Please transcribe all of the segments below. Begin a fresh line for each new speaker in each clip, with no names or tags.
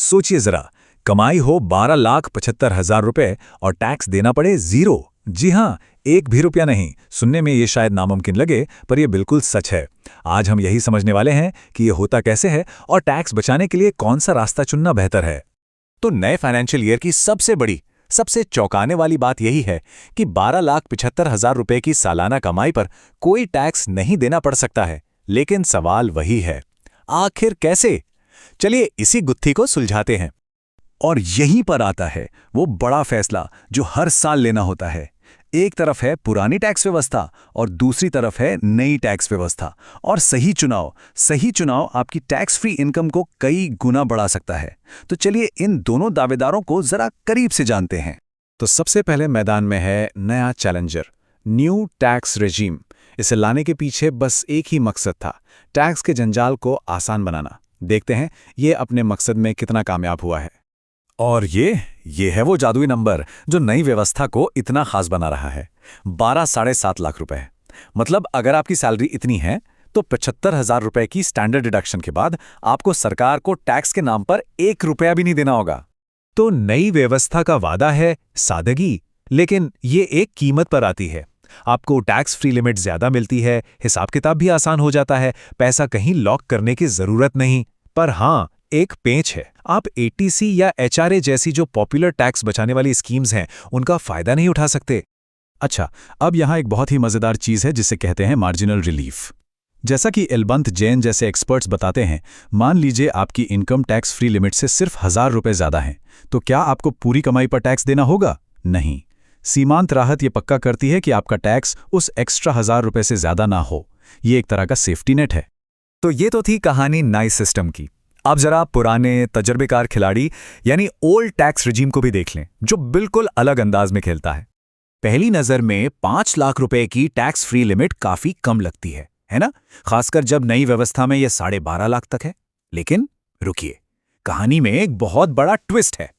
सोचिए जरा, कमाई हो 12,75,000 रुपए और टैक्स देना पड़े 0। जी हाँ, एक भी रुपया नहीं। सुनने में ये शायद नामुमकिन लगे, पर यह बिल्कुल सच है। आज हम यही समझने वाले हैं कि ये होता कैसे है और टैक्स बचाने के लिए कौन सा रास्ता चुनना बेहतर है।
तो नए फाइनेंशियल ईयर की सबसे बड़ी, सबसे चौंकाने वाली बात यही है कि 12,75,000 रुपए की सालाना कमाई पर कोई टैक्स नहीं देना पड़ सकता है। लेकिन सवाल वही है, आखिर कैसे? चलिए इसी गुत्थी को सुलझाते हैं।
और यहीं पर आता है वो बड़ा फैसला जो हर साल लेना होता है। एक तरफ है पुरानी टैक्स व्यवस्था और दूसरी तरफ है नई टैक्स व्यवस्था। और सही चुनाव आपकी टैक्स फ्री इनकम को कई गुना बढ़ा सकता है। तो चलिए इन दोनों दावेदारों को जरा करीब से जानते हैं।
तो सबसे पहले मैदान में है नया चैलेंजर, न्यू टैक्स रेजीम। इसे लाने के पीछे बस एक ही मकसद था, टैक्स के जंजाल को आसान बनाना। देखते हैं ये अपने मकसद में कितना कामयाब हुआ है।
और ये है वो जादुई नंबर जो नई व्यवस्था को इतना खास बना रहा है। 12.5 लाख रुपए। मतलब अगर आपकी सैलरी इतनी है तो 75,000 रुपए की स्टैंडर्ड डिडक्शन के बाद आपको सरकार को टैक्स के नाम पर 1 रुपया भी नहीं देना होगा।
तो नई व्यवस्था का वादा है सादगी, लेकिन ये एक कीमत पर आती है। आपको टैक्स फ्री लिमिट ज्यादा मिलती है, हिसाब किताब भी आसान हो जाता है, पैसा कहीं लॉक करने की जरूरत नहीं। पर हाँ, एक पेंच है, आप एटीसी या एचआरए जैसी जो पॉपुलर टैक्स बचाने वाली स्कीम्स हैं उनका फायदा नहीं उठा सकते।
अच्छा, अब यहाँ एक बहुत ही मजेदार चीज है जिसे कहते हैं मार्जिनल रिलीफ। जैसा कि एलबंत जैन जैसे एक्सपर्ट्स बताते हैं, मान लीजिए आपकी इनकम टैक्स फ्री लिमिट से सिर्फ 1,000 रुपए ज्यादा है, तो क्या आपको पूरी कमाई पर टैक्स देना होगा? नहीं। सीमांत राहत ये पक्का करती है कि आपका टैक्स उस एक्स्ट्रा 1,000 रुपए से ज्यादा ना हो। ये एक तरह का सेफ्टी नेट है।
तो ये तो थी कहानी नए सिस्टम की। अब जरा पुराने तजर्बेकार खिलाड़ी यानी ओल्ड टैक्स रिजीम को भी देख लें, जो बिल्कुल अलग अंदाज में खेलता है। पहली नजर में 5 लाख रुपए की टैक्स फ्री लिमिट काफी कम लगती है ना? खासकर जब नई व्यवस्था में यह 12.5 लाख तक है। लेकिन रुकिए, कहानी में एक बहुत बड़ा ट्विस्ट है।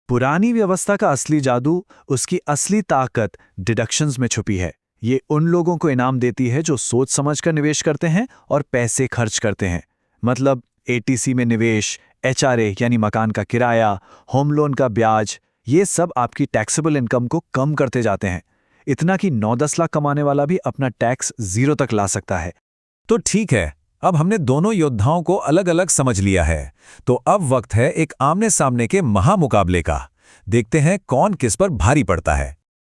पुरानी व्यवस्था का असली जादू, उसकी असली ताकत डिडक्शंस में छुपी है। ये उन लोगों को इनाम देती है जो सोच समझकर निवेश करते हैं और पैसे खर्च करते हैं। मतलब एटीसी में निवेश, एचआरए यानी मकान का किराया, होम लोन का ब्याज, ये सब आपकी टैक्सेबल इनकम को कम करते जाते हैं। इतना कि 9-10 लाख कमाने वाला भी अपना टैक्स 0 तक ला सकता है।
तो ठीक है, अब हमने दोनों योद्धाओं को अलग अलग समझ लिया है। तो अब वक्त है एक आमने सामने के महामुकाबले का। देखते हैं कौन किस पर भारी पड़ता है।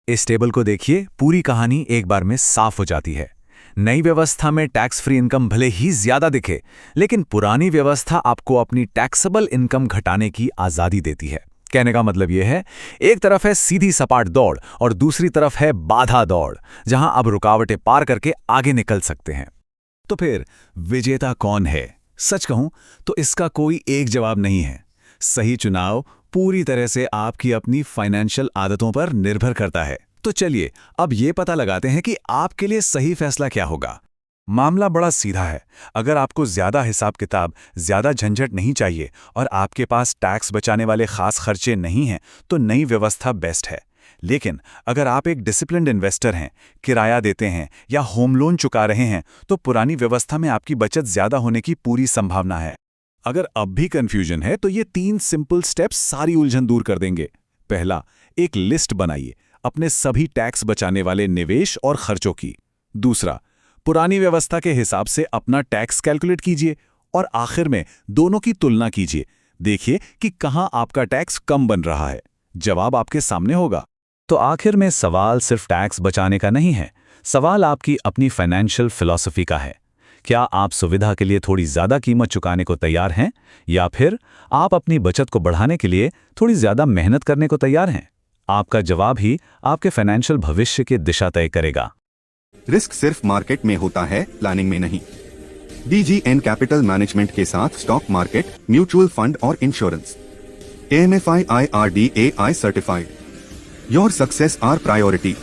इस टेबल को देखिए, पूरी कहानी एक बार में साफ हो जाती है। नई व्यवस्था में टैक्स फ्री इनकम भले ही ज्यादा दिखे, लेकिन पुरानी व्यवस्था आपको अपनी टैक्सेबल इनकम घटाने की आजादी देती है। कहने का मतलब यह है, एक तरफ है सीधी सपाट दौड़ और दूसरी तरफ है बाधा दौड़, जहां अब रुकावटें पार करके आगे निकल सकते हैं।
तो फिर विजेता कौन है? सच कहूं तो इसका कोई एक जवाब नहीं है। सही चुनाव पूरी तरह से आपकी अपनी फाइनेंशियल आदतों पर निर्भर करता है। तो चलिए अब ये पता लगाते हैं कि आपके लिए सही फैसला क्या होगा। मामला बड़ा सीधा है। अगर आपको ज्यादा हिसाब किताब, ज्यादा झंझट नहीं चाहिए और आपके पास टैक्स बचाने वाले खास खर्चे नहीं हैं, तो नई व्यवस्था बेस्ट है। लेकिन अगर आप एक डिसिप्लिन्ड इन्वेस्टर हैं, किराया देते हैं या होम लोन चुका रहे हैं, तो पुरानी व्यवस्था में आपकी बचत ज्यादा होने की पूरी संभावना है। अगर अब भी कंफ्यूजन है तो ये 3 सिंपल स्टेप्स सारी उलझन दूर कर देंगे। पहला, एक लिस्ट बनाइए अपने सभी टैक्स बचाने वाले निवेश और खर्चों की। दूसरा, पुरानी व्यवस्था के हिसाब से अपना टैक्स कैलकुलेट कीजिए और आखिर में दोनों की तुलना कीजिए। देखिए कि कहां आपका टैक्स कम बन रहा है। जवाब आपके सामने होगा। तो आखिर में सवाल सिर्फ टैक्स बचाने का नहीं है, सवाल आपकी अपनी फाइनेंशियल फिलॉसफी का है। क्या आप सुविधा के लिए थोड़ी ज्यादा कीमत चुकाने को तैयार हैं, या फिर आप अपनी बचत को बढ़ाने के लिए थोड़ी ज्यादा मेहनत करने को तैयार हैं? आपका जवाब ही आपके फाइनेंशियल भविष्य की दिशा तय करेगा।
रिस्क सिर्फ मार्केट में होता है, प्लानिंग में नहीं। DGN कैपिटल मैनेजमेंट के साथ स्टॉक मार्केट, म्यूचुअल फंड और insurance. AMFI IRDAI certified. Your success are priority.